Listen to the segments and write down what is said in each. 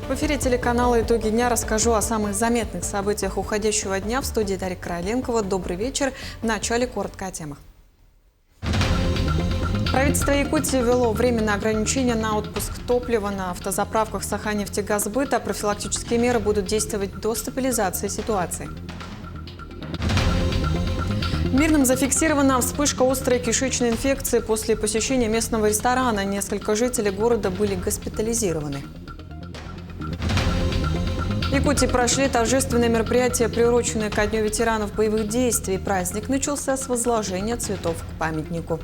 В эфире телеканала «Итоги дня» расскажу о самых заметных событиях уходящего дня. В студии Дарья Крайленкова. Добрый вечер. В начале коротко о темах. Правительство Якутии ввело временное ограничение на отпуск топлива на автозаправках Саханнефтегазбыта. Профилактические меры будут действовать до стабилизации ситуации. В Мирном зафиксирована вспышка острой кишечной инфекции после посещения местного ресторана. Несколько жителей города были госпитализированы. В Якутии прошли торжественные мероприятия, приуроченные ко Дню ветеранов боевых действий. Праздник начался с возложения цветов к памятнику.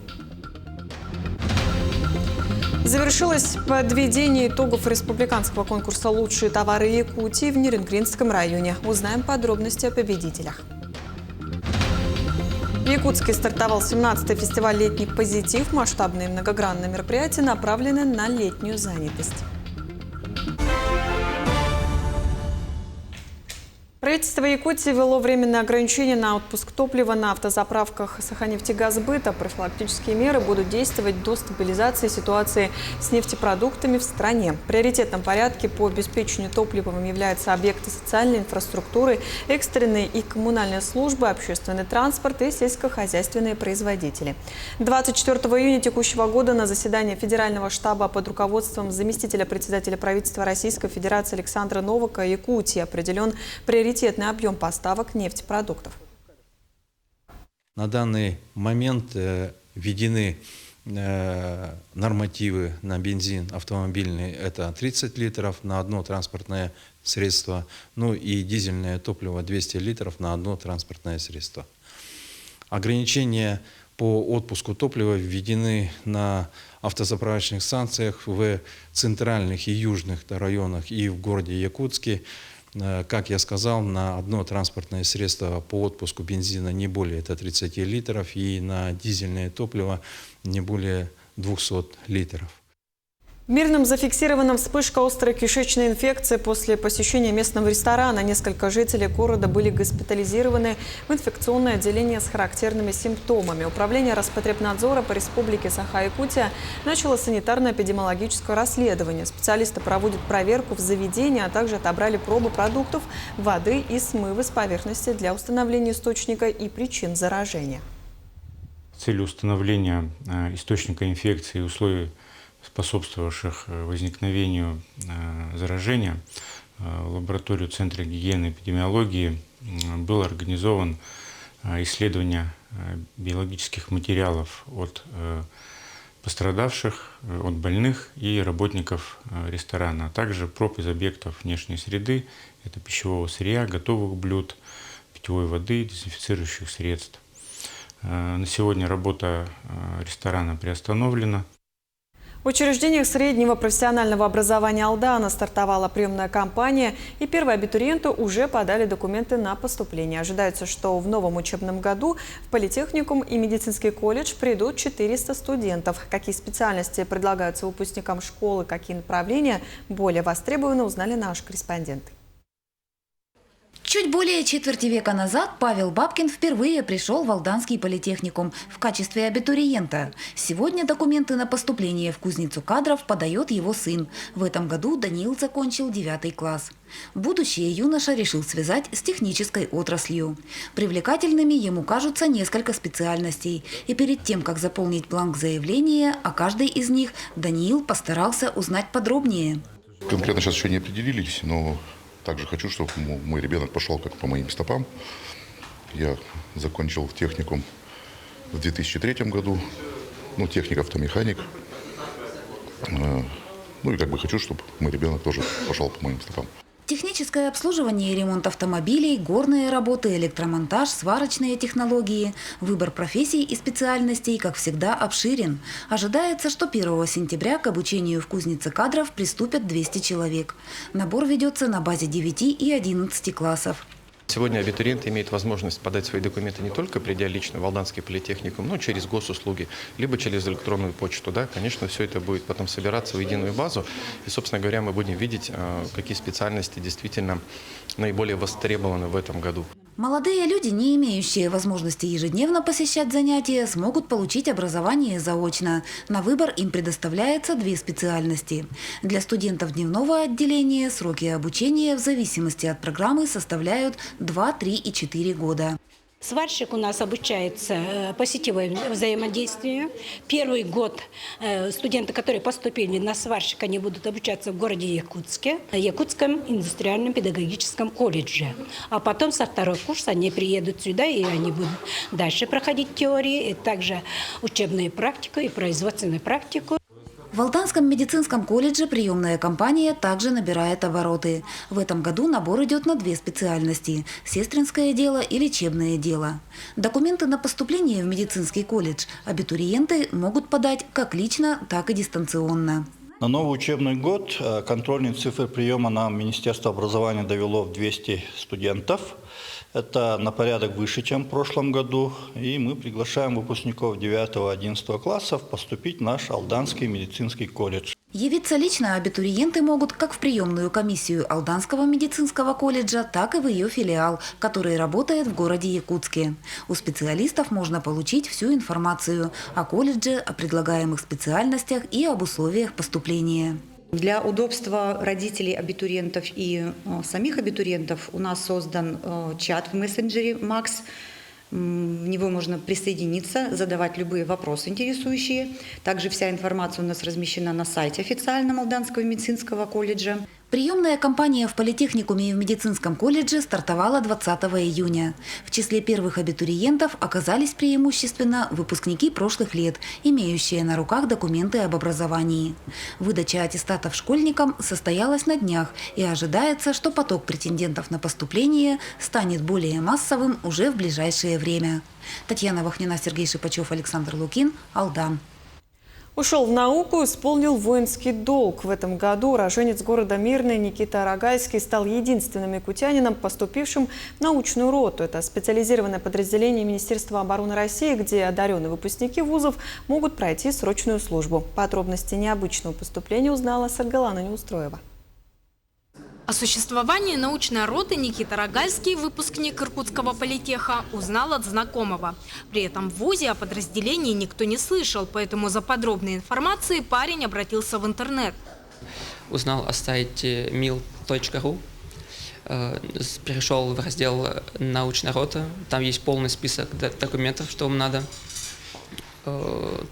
Завершилось подведение итогов республиканского конкурса «Лучшие товары Якутии» в Нерюнгринском районе. Узнаем подробности о победителях. В Якутске стартовал 17-й фестиваль «Летний позитив». Масштабные многогранные мероприятия направлены на летнюю занятость. Правительство Якутии ввело временное ограничение на отпуск топлива на автозаправках Саханнефтегазбыта. Профилактические меры будут действовать до стабилизации ситуации с нефтепродуктами в стране. В приоритетном порядке по обеспечению топливом являются объекты социальной инфраструктуры, экстренные и коммунальные службы, общественный транспорт и сельскохозяйственные производители. 24 июня текущего года на заседании Федерального штаба под руководством заместителя председателя правительства Российской Федерации Александра Новака Якутии определен приоритетный объем поставок нефтепродуктов. На данный момент введены нормативы на бензин автомобильный, это 30 литров на одно транспортное средство, ну и дизельное топливо 200 литров на одно транспортное средство. Ограничения по отпуску топлива введены на автозаправочных станциях в центральных и южных районах и в городе Якутске. Как я сказал, на одно транспортное средство по отпуску бензина не более 30 литров и на дизельное топливо не более 200 литров. В Мирном зафиксирована вспышка острой кишечной инфекции после посещения местного ресторана. Несколько жителей города были госпитализированы в инфекционное отделение с характерными симптомами. Управление Роспотребнадзора по республике Саха-Якутия начало санитарно-эпидемиологическое расследование. Специалисты проводят проверку в заведении, а также отобрали пробы продуктов, воды и смывы с поверхности для установления источника и причин заражения. С целью установления источника инфекции и условий, способствовавших возникновению заражения, в лабораторию Центра гигиены и эпидемиологии было организовано исследование биологических материалов от пострадавших, от больных и работников ресторана, а также проб из объектов внешней среды, это пищевого сырья, готовых блюд, питьевой воды, дезинфицирующих средств. На сегодня работа ресторана приостановлена. В учреждениях среднего профессионального образования Алдана стартовала приемная кампания, и первые абитуриенты уже подали документы на поступление. Ожидается, что в новом учебном году в политехникум и медицинский колледж придут 400 студентов. Какие специальности предлагаются выпускникам школы, какие направления более востребованы, узнали наши корреспонденты. Чуть более четверти века назад Павел Бабкин впервые пришел в Алданский политехникум в качестве абитуриента. Сегодня документы на поступление в кузницу кадров подает его сын. В этом году Даниил закончил 9 класс. Будущее юноша решил связать с технической отраслью. Привлекательными ему кажутся несколько специальностей. И перед тем, как заполнить бланк заявления, о каждой из них Даниил постарался узнать подробнее. Конкретно сейчас еще не определились, но также хочу, чтобы мой ребенок пошел как по моим стопам. Я закончил техникум в 2003 году, техник-автомеханик. И хочу, чтобы мой ребенок тоже пошел по моим стопам. Техническое обслуживание и ремонт автомобилей, горные работы, электромонтаж, сварочные технологии. Выбор профессий и специальностей, как всегда, обширен. Ожидается, что 1 сентября к обучению в кузнице кадров приступят 200 человек. Набор ведется на базе 9 и 11 классов. Сегодня абитуриенты имеют возможность подать свои документы не только придя лично в Алданский политехникум, но через госуслуги, либо через электронную почту. Конечно, все это будет потом собираться в единую базу. И, собственно говоря, мы будем видеть, какие специальности действительно наиболее востребованы в этом году. Молодые люди, не имеющие возможности ежедневно посещать занятия, смогут получить образование заочно. На выбор им предоставляется 2 специальности. Для студентов дневного отделения сроки обучения в зависимости от программы составляют 2, 3 и 4 года. Сварщик у нас обучается по сетевому взаимодействию. Первый год студенты, которые поступили на сварщика, они будут обучаться в городе Якутске, в Якутском индустриальном педагогическом колледже. А потом со 2-го курса они приедут сюда, и они будут дальше проходить теории, и также учебную практику и производственную практику. В Алданском медицинском колледже приемная кампания также набирает обороты. В этом году набор идет на 2 специальности – сестринское дело и лечебное дело. Документы на поступление в медицинский колледж абитуриенты могут подать как лично, так и дистанционно. На новый учебный год контрольные цифры приема нам Министерство образования довело в 200 студентов. Это на порядок выше, чем в прошлом году. И мы приглашаем выпускников 9-11 классов поступить в наш Алданский медицинский колледж. Явиться лично абитуриенты могут как в приемную комиссию Алданского медицинского колледжа, так и в ее филиал, который работает в городе Якутске. У специалистов можно получить всю информацию о колледже, о предлагаемых специальностях и об условиях поступления. Для удобства родителей абитуриентов и самих абитуриентов у нас создан чат в мессенджере «Макс». В него можно присоединиться, задавать любые вопросы интересующие. Также вся информация у нас размещена на сайте официальном Алданского медицинского колледжа. Приемная кампания в политехникуме и в медицинском колледже стартовала 20 июня. В числе первых абитуриентов оказались преимущественно выпускники прошлых лет, имеющие на руках документы об образовании. Выдача аттестатов школьникам состоялась на днях, и ожидается, что поток претендентов на поступление станет более массовым уже в ближайшее время. Татьяна Вахнина, Сергей Шипачев, Александр Лукин, Алдан. Ушел в науку, исполнил воинский долг. В этом году уроженец города Мирный Никита Рогальский стал единственным якутянином, поступившим в научную роту. Это специализированное подразделение Министерства обороны России, где одаренные выпускники вузов могут пройти срочную службу. Подробности необычного поступления узнала Саргалана Неустроева. О существовании научной роты Никита Рогальский, выпускник Иркутского политеха, узнал от знакомого. При этом в вузе о подразделении никто не слышал, поэтому за подробной информацией парень обратился в интернет. Узнал о сайте mil.ru, перешел в раздел «Научная рота», там есть полный список документов, что вам надо.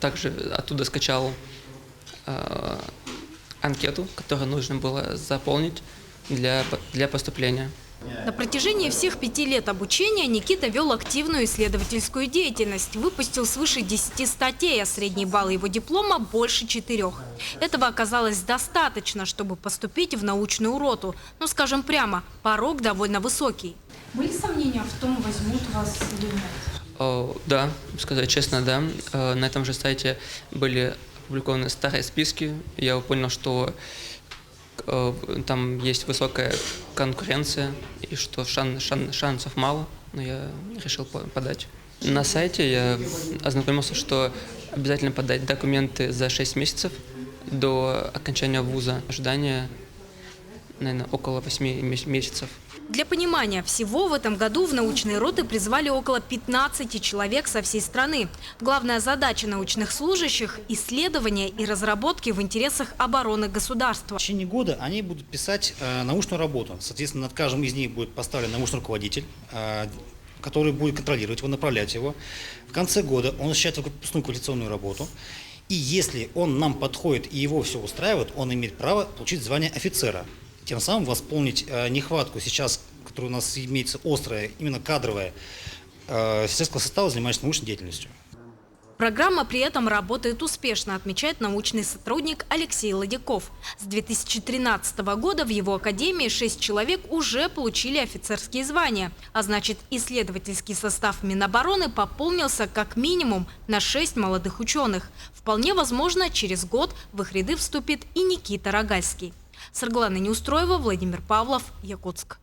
Также оттуда скачал анкету, которую нужно было заполнить для поступления. На протяжении всех 5 лет обучения Никита вел активную исследовательскую деятельность. Выпустил свыше 10 статей, а средний балл его диплома больше 4. Этого оказалось достаточно, чтобы поступить в научную роту. Ну, скажем прямо, порог довольно высокий. Были сомнения в том, возьмут вас или нет? Да, сказать честно, да. На этом же сайте были опубликованы старые списки. Я понял, что там есть высокая конкуренция и что шансов мало, но я решил подать. На сайте я ознакомился, что обязательно подать документы за 6 месяцев до окончания вуза. Ожидание, наверное, около 8 месяцев. Для понимания, всего в этом году в научные роты призвали около 15 человек со всей страны. Главная задача научных служащих – исследования и разработки в интересах обороны государства. В течение года они будут писать научную работу. Соответственно, над каждым из них будет поставлен научный руководитель, который будет контролировать его, направлять его. В конце года он осуществляет выпускную квалификационную работу. И если он нам подходит и его все устраивает, он имеет право получить звание офицера. Тем самым восполнить нехватку сейчас, которая у нас имеется острая, именно кадровая, офицерского состава, занимающегося научной деятельностью. Программа при этом работает успешно, отмечает научный сотрудник Алексей Ладяков. С 2013 года в его академии 6 человек уже получили офицерские звания. А значит, исследовательский состав Минобороны пополнился как минимум на 6 молодых ученых. Вполне возможно, через год в их ряды вступит и Никита Рогальский. Саргалана Неустроева, Владимир Павлов, Якутск.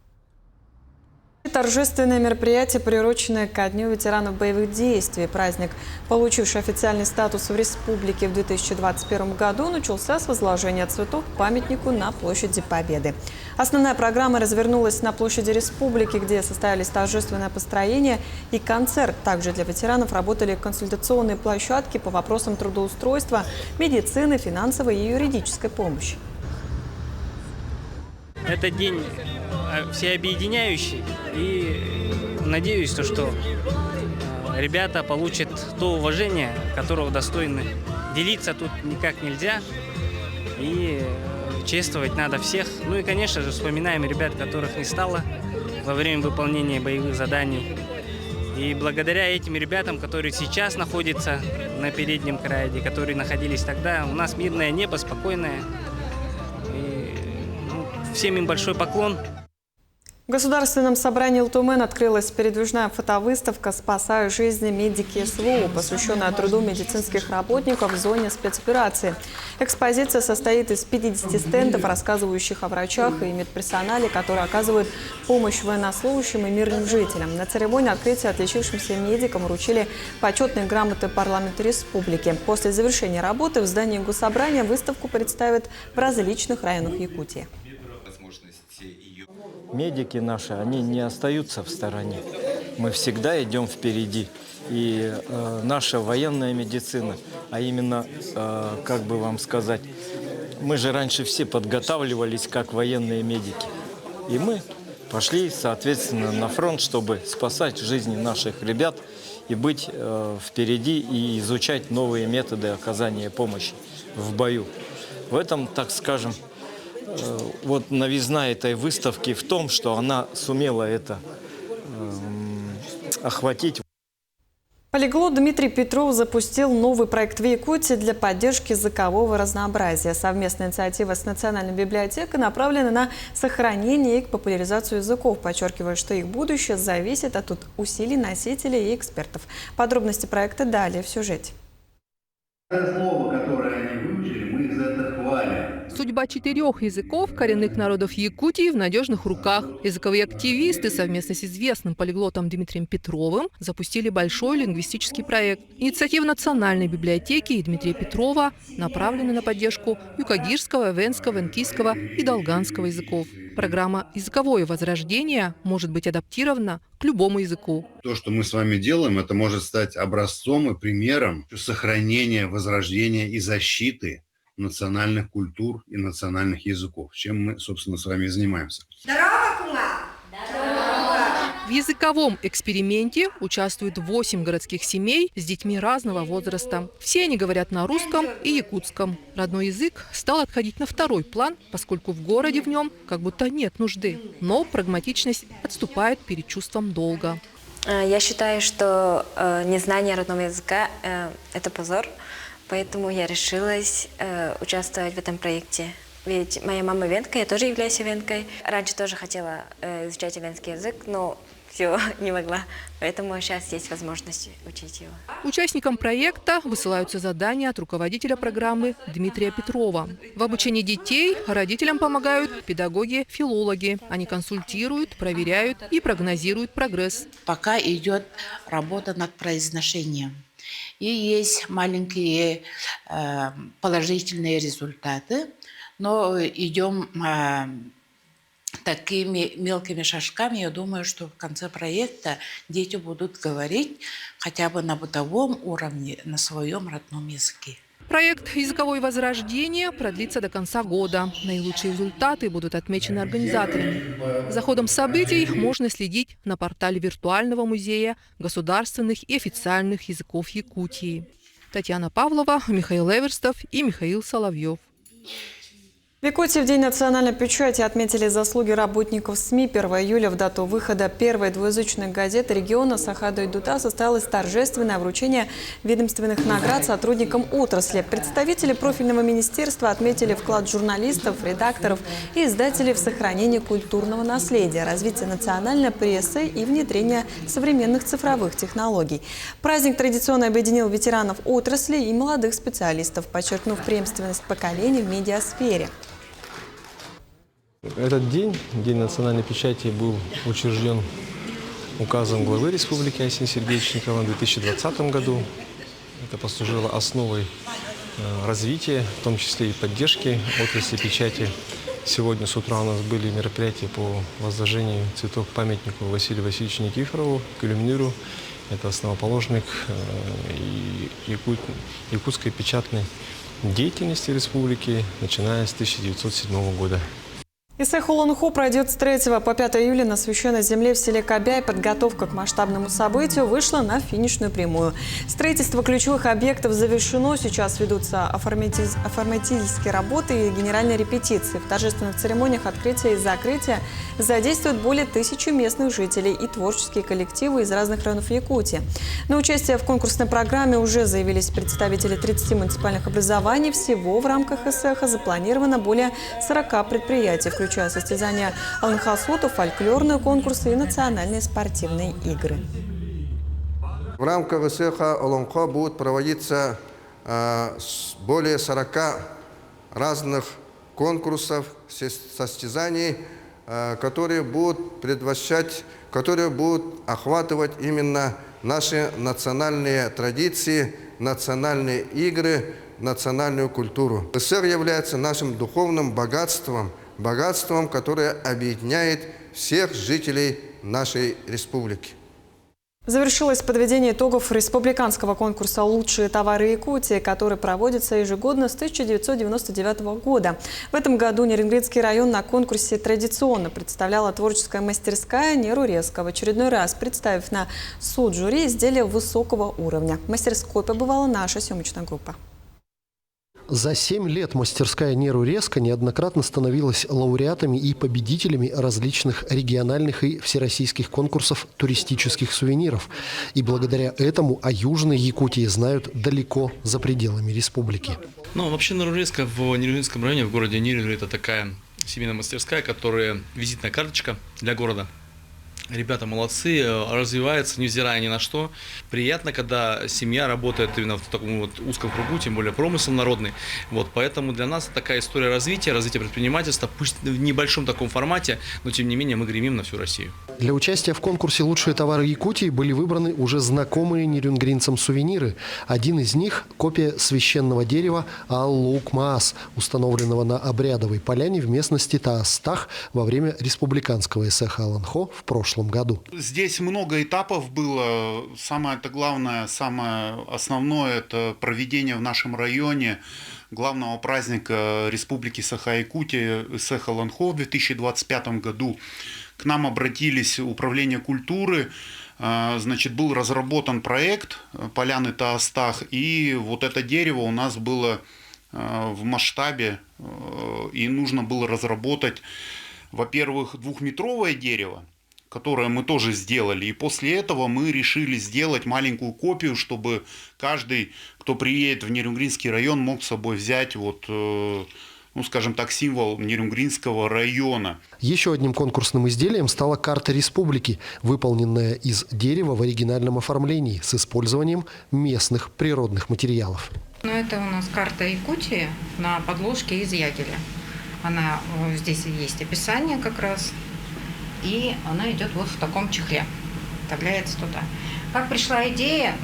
Торжественное мероприятие, приуроченное ко Дню ветеранов боевых действий. Праздник, получивший официальный статус в республике в 2021 году, начался с возложения цветов к памятнику на площади Победы. Основная программа развернулась на площади Республики, где состоялись торжественное построение и концерт. Также для ветеранов работали консультационные площадки по вопросам трудоустройства, медицины, финансовой и юридической помощи. Это день всеобъединяющий, и надеюсь, что ребята получат то уважение, которого достойны. Делиться тут никак нельзя, и чествовать надо всех. Ну и, конечно же, вспоминаем ребят, которых не стало во время выполнения боевых заданий. И благодаря этим ребятам, которые сейчас находятся на переднем крае, которые находились тогда, у нас мирное небо, спокойное. И, всем им большой поклон. В Государственном собрании ЛТУМЭН открылась передвижная фотовыставка «Спасаю жизни медики СВО», посвященная труду медицинских работников в зоне спецоперации. Экспозиция состоит из 50 стендов, рассказывающих о врачах и медперсонале, которые оказывают помощь военнослужащим и мирным жителям. На церемонии открытия отличившимся медикам вручили почетные грамоты парламента республики. После завершения работы в здании Госсобрания выставку представят в различных районах Якутии. Медики наши, они не остаются в стороне. Мы всегда идем впереди. И наша военная медицина, а именно, как бы вам сказать, мы же раньше все подготавливались как военные медики. И мы пошли, соответственно, на фронт, чтобы спасать жизни наших ребят и быть впереди и изучать новые методы оказания помощи в бою. В этом, так скажем, вот новизна этой выставки в том, что она сумела это охватить. Полиглот Дмитрий Петров запустил новый проект в Якутии для поддержки языкового разнообразия. Совместная инициатива с Национальной библиотекой направлена на сохранение и популяризацию языков, подчеркивая, что их будущее зависит от усилий носителей и экспертов. Подробности проекта далее в сюжете. Слово, которое они выучили, мы их за это хвалим. Судьба 4 языков коренных народов Якутии в надежных руках. Языковые активисты совместно с известным полиглотом Дмитрием Петровым запустили большой лингвистический проект. Инициатива Национальной библиотеки и Дмитрия Петрова направлена на поддержку юкагирского, эвенского, энкийского и долганского языков. Программа «Языковое возрождение» может быть адаптирована к любому языку. То, что мы с вами делаем, это может стать образцом и примером сохранения, возрождения и защиты национальных культур и национальных языков, чем мы, собственно, с вами занимаемся. В языковом эксперименте участвуют 8 городских семей с детьми разного возраста. Все они говорят на русском и якутском. Родной язык стал отходить на второй план, поскольку в городе в нем как будто нет нужды. Но прагматичность отступает перед чувством долга. Я считаю, что незнание родного языка – это позор, поэтому я решилась участвовать в этом проекте. Ведь моя мама венка, я тоже являюсь венкой. Раньше тоже хотела изучать венский язык, но все, не могла. Поэтому сейчас есть возможность учить его. Участникам проекта высылаются задания от руководителя программы Дмитрия Петрова. В обучении детей родителям помогают педагоги-филологи. Они консультируют, проверяют и прогнозируют прогресс. Пока идет работа над произношением. И есть маленькие положительные результаты, но идем такими мелкими шажками. Я думаю, что в конце проекта дети будут говорить хотя бы на бытовом уровне, на своем родном языке. Проект «Языковое возрождение» продлится до конца года. Наилучшие результаты будут отмечены организаторами. За ходом событий можно следить на портале виртуального музея государственных и официальных языков Якутии. Татьяна Павлова, Михаил Эверстов и Михаил Соловьев. В Якутии в День национальной печати отметили заслуги работников СМИ. 1 июля в дату выхода первой двуязычной газеты региона Сахадой-Дута состоялось торжественное вручение ведомственных наград сотрудникам отрасли. Представители профильного министерства отметили вклад журналистов, редакторов и издателей в сохранение культурного наследия, развитие национальной прессы и внедрение современных цифровых технологий. Праздник традиционно объединил ветеранов отрасли и молодых специалистов, подчеркнув преемственность поколений в медиасфере. Этот день, День национальной печати, был учрежден указом главы республики Арсения Сергеевича Николаева в 2020 году. Это послужило основой развития, в том числе и поддержки отрасли печати Сегодня с утра у нас были мероприятия по возложению цветов к памятнику Василию Васильевичу Никифорову, Калюмниру. Это основоположник якутской печатной деятельности республики, начиная с 1907 года. ИСЭХ Аланхо пройдет с 3 по 5 июля на священной земле в селе Кобяй. Подготовка к масштабному событию вышла на финишную прямую. Строительство ключевых объектов завершено. Сейчас ведутся оформительские работы и генеральные репетиции. В торжественных церемониях открытия и закрытия задействуют более 1000 местных жителей и творческие коллективы из разных районов Якутии. На участие в конкурсной программе уже заявились представители 30 муниципальных образований. Всего в рамках ИСЭХа запланировано более 40 предприятий, включая состязания аланхасота, фольклорные конкурсы и национальные спортивные игры. В рамках ИСЭХа Аланхо будут проводиться более 40 разных конкурсов, состязаний, которые будут охватывать именно наши национальные традиции, национальные игры, национальную культуру. ИСЭХ является нашим духовным богатством, которое объединяет всех жителей нашей республики. Завершилось подведение итогов республиканского конкурса «Лучшие товары Якутии», который проводится ежегодно с 1999 года. В этом году Нерюнгринский район на конкурсе традиционно представляла творческая мастерская Неру Резко, в очередной раз представив на суд жюри изделия высокого уровня. В мастерской побывала наша съемочная группа. За 7 лет мастерская Неру Резко неоднократно становилась лауреатами и победителями различных региональных и всероссийских конкурсов туристических сувениров. И благодаря этому о Южной Якутии знают далеко за пределами республики. Вообще Неру Резко в Нерюнгринском районе, в городе Нерюнгри, это такая семейная мастерская, которая визитная карточка для города. Ребята молодцы, развиваются, невзирая ни на что. Приятно, когда семья работает именно в таком узком кругу, тем более промысел народный. Поэтому для нас такая история развития предпринимательства, пусть в небольшом таком формате, но тем не менее мы гремим на всю Россию. Для участия в конкурсе «Лучшие товары Якутии» были выбраны уже знакомые нерюнгринцам сувениры. Один из них – копия священного дерева Аллук-Маас, установленного на обрядовой поляне в местности Таастах во время республиканского ИСЭХа Аланхо в прошлом году. Здесь много этапов было. Самое главное, самое основное – это проведение в нашем районе главного праздника Республики Саха-Якутия ИСЭХ Аланхо в 2025 году. К нам обратились Управление культуры. Был разработан проект поляны Таастах, и это дерево у нас было в масштабе, и нужно было разработать, во-первых, 2-метровое дерево, которое мы тоже сделали. И после этого мы решили сделать маленькую копию, чтобы каждый, кто приедет в Нерюнгринский район, мог с собой взять символ Нерюнгринского района. Еще одним конкурсным изделием стала карта республики, выполненная из дерева в оригинальном оформлении с использованием местных природных материалов. Это у нас карта Якутии на подложке из ягеля. Здесь есть описание как раз. И она идет в таком чехле, вставляется туда. Как пришла идея?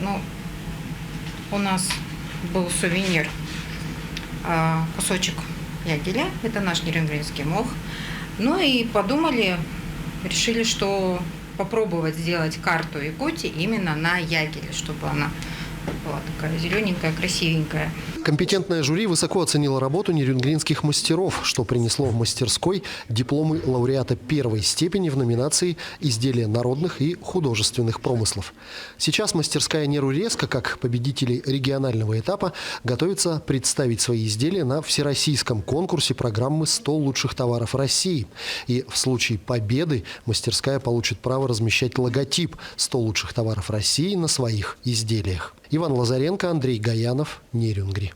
У нас был сувенир, кусочек ягеля, это наш нерюнгринский мох. И подумали, решили, что попробовать сделать карту Якутии именно на ягеле, чтобы она была такая зелененькая, красивенькая. Компетентное жюри высоко оценило работу нерюнгринских мастеров, что принесло в мастерской дипломы лауреата первой степени в номинации «Изделия народных и художественных промыслов». Сейчас мастерская Неру Резко, как победители регионального этапа, готовится представить свои изделия на всероссийском конкурсе программы «100 лучших товаров России». И в случае победы мастерская получит право размещать логотип «100 лучших товаров России» на своих изделиях. Иван Лазаренко, Андрей Гаянов, Нерюнгри.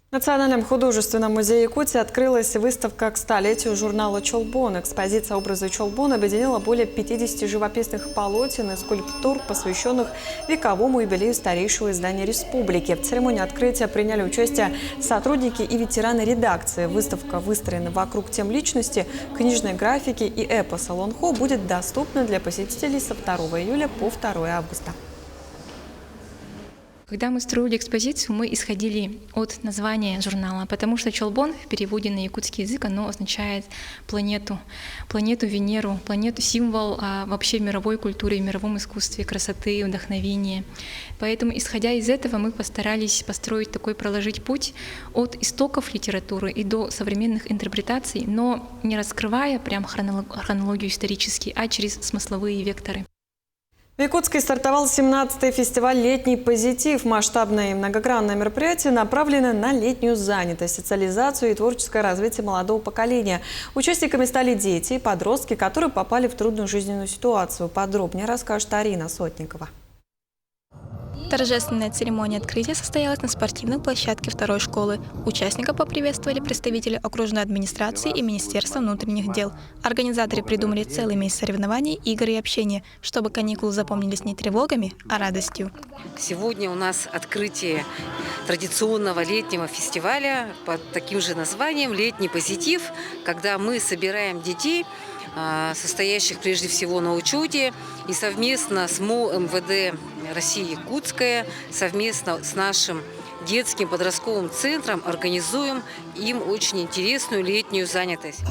В Национальном художественном музее Якутии открылась выставка к столетию журнала «Чолбон». Экспозиция «Образы Чолбон» объединила более 50 живописных полотен и скульптур, посвященных вековому юбилею старейшего издания республики. В церемонии открытия приняли участие сотрудники и ветераны редакции. Выставка выстроена вокруг тем личности, книжной графики и эпоса Аланхо будет доступна для посетителей со 2 июля по 2 августа. Когда мы строили экспозицию, мы исходили от названия журнала, потому что Чолбон в переводе на якутский язык оно означает планету Венеру, планету символ вообще мировой культуры, мировом искусстве, красоты, вдохновения. Поэтому, исходя из этого, мы постарались построить проложить путь от истоков литературы и до современных интерпретаций, но не раскрывая прям хронологию исторически, а через смысловые векторы. В Якутске стартовал 17-й фестиваль «Летний позитив». Масштабное и многогранное мероприятие направлено на летнюю занятость, социализацию и творческое развитие молодого поколения. Участниками стали дети и подростки, которые попали в трудную жизненную ситуацию. Подробнее расскажет Арина Сотникова. Торжественная церемония открытия состоялась на спортивной площадке второй школы. Участников поприветствовали представители окружной администрации и Министерства внутренних дел. Организаторы придумали целый месяц соревнований, игр и общения, чтобы каникулы запомнились не тревогами, а радостью. Сегодня у нас открытие традиционного летнего фестиваля под таким же названием «Летний позитив», когда мы собираем детей, состоящих прежде всего на учете, и совместно с МО МВД России Якутская, совместно с нашим детским подростковым центром организуем им очень интересную летнюю занятость.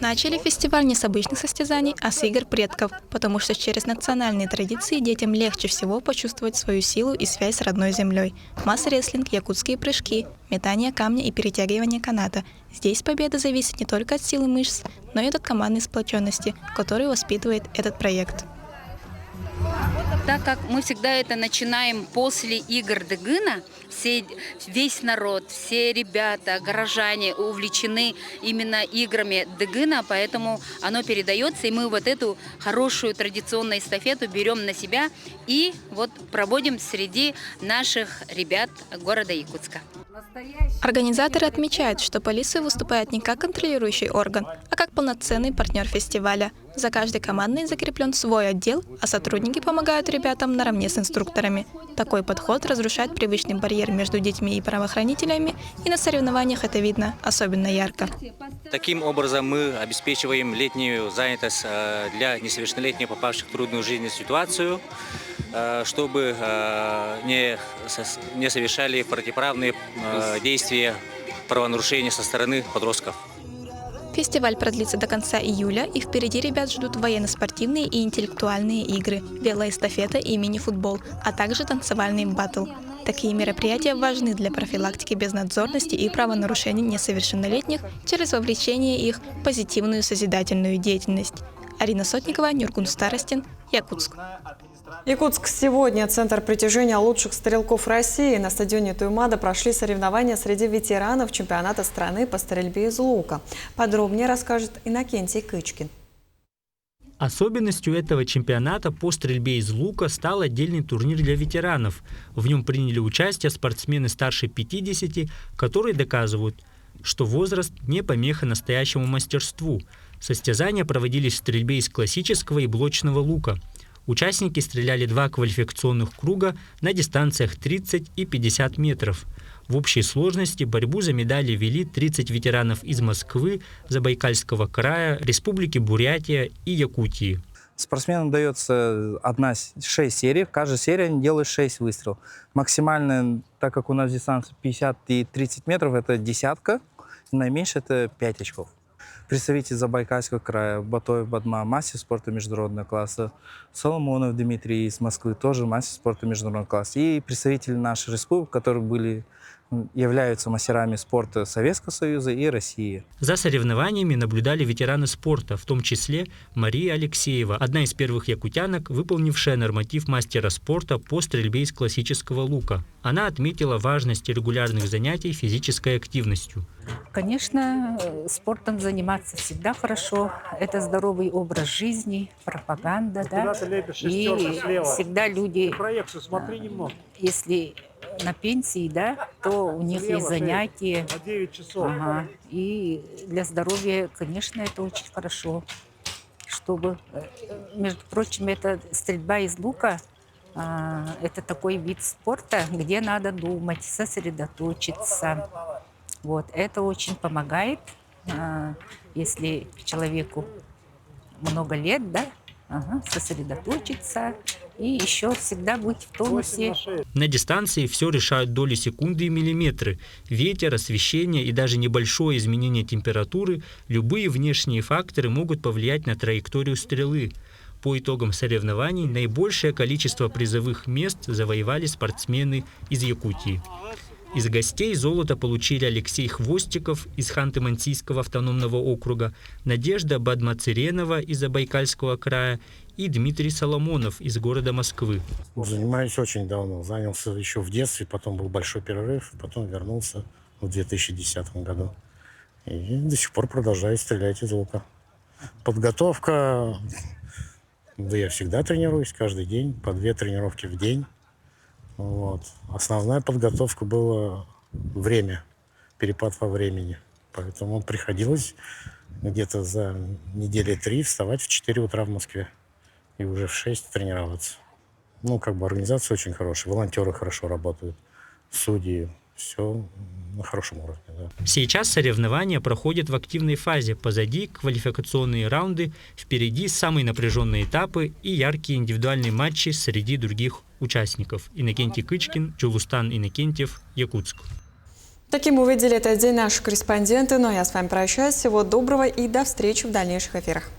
Начали фестиваль не с обычных состязаний, а с игр предков, потому что через национальные традиции детям легче всего почувствовать свою силу и связь с родной землей. Масс-рестлинг, якутские прыжки, метание камня и перетягивание каната. Здесь победа зависит не только от силы мышц, но и от командной сплоченности, которую воспитывает этот проект. Так как мы всегда это начинаем после игр Дыгына, весь народ, все ребята, горожане увлечены именно играми Дыгына, поэтому оно передается, и мы вот эту хорошую традиционную эстафету берем на себя и проводим среди наших ребят города Якутска. Организаторы отмечают, что полиция выступает не как контролирующий орган, а как полноценный партнер фестиваля. За каждой командой закреплен свой отдел, а сотрудники помогают ребятам наравне с инструкторами. Такой подход разрушает привычный барьер между детьми и правоохранителями, и на соревнованиях это видно особенно ярко. Таким образом мы обеспечиваем летнюю занятость для несовершеннолетних, попавших в трудную жизненную ситуацию, чтобы не совершали противоправные действия, правонарушения со стороны подростков. Фестиваль продлится до конца июля, и впереди ребят ждут военно-спортивные и интеллектуальные игры, велоэстафета и мини-футбол, а также танцевальный баттл. Такие мероприятия важны для профилактики безнадзорности и правонарушений несовершеннолетних через вовлечение их в позитивную созидательную деятельность. Арина Сотникова, Нюргун Старостин, Якутск. Якутск сегодня – центр притяжения лучших стрелков России. На стадионе Туймада прошли соревнования среди ветеранов чемпионата страны по стрельбе из лука. Подробнее расскажет Иннокентий Кычкин. Особенностью этого чемпионата по стрельбе из лука стал отдельный турнир для ветеранов. В нем приняли участие спортсмены старше 50, которые доказывают, что возраст не помеха настоящему мастерству. Состязания проводились в стрельбе из классического и блочного лука. Участники стреляли 2 квалификационных круга на дистанциях 30 и 50 метров. В общей сложности борьбу за медали вели 30 ветеранов из Москвы, Забайкальского края, Республики Бурятия и Якутии. Спортсменам дается 6 серий, в каждой серии они делают 6 выстрелов. Максимальная, так как у нас дистанция 50 и 30 метров, это 10, наименьшее это 5 очков. Представитель Забайкальского края, Батоев Бадма, мастер спорта международного класса, Соломонов Дмитрий из Москвы, тоже мастер спорта международного класса. И представители нашей республики, которые являются мастерами спорта Советского Союза и России. За соревнованиями наблюдали ветераны спорта, в том числе Мария Алексеева, одна из первых якутянок, выполнившая норматив мастера спорта по стрельбе из классического лука. Она отметила важность регулярных занятий физической активностью. Конечно, спортом заниматься всегда хорошо. Это здоровый образ жизни, пропаганда, да. И всегда люди, если на пенсии, да, то у них есть занятия. Ага. И для здоровья, конечно, это очень хорошо. Чтобы, между прочим, это стрельба из лука. Это такой вид спорта, где надо думать, сосредоточиться. Вот. Это очень помогает, если человеку много лет, да, сосредоточиться и еще всегда быть в тонусе. На дистанции все решают доли секунды и миллиметры. Ветер, освещение и даже небольшое изменение температуры, любые внешние факторы могут повлиять на траекторию стрелы. По итогам соревнований наибольшее количество призовых мест завоевали спортсмены из Якутии. Из гостей золото получили Алексей Хвостиков из Ханты-Мансийского автономного округа, Надежда Бадмацеренова из Забайкальского края и Дмитрий Соломонов из города Москвы. Занимаюсь очень давно. Занялся еще в детстве, потом был большой перерыв, потом вернулся в 2010 году. И до сих пор продолжаю стрелять из лука. Подготовка... Да я всегда тренируюсь, каждый день, по 2 тренировки в день. Вот. Основная подготовка была время, перепад во времени. Поэтому приходилось где-то за недели 3 вставать в 4 утра в Москве и уже в 6 тренироваться. Организация очень хорошая, волонтеры хорошо работают, судьи, все на хорошем уровне. Да. Сейчас соревнования проходят в активной фазе. Позади квалификационные раунды, впереди самые напряженные этапы и яркие индивидуальные матчи среди других участников. Иннокентий Кычкин, Джулустан Иннокентьев, Якутск. Таким увидели этот день наши корреспонденты. Ну а я с вами прощаюсь. Всего доброго и до встречи в дальнейших эфирах.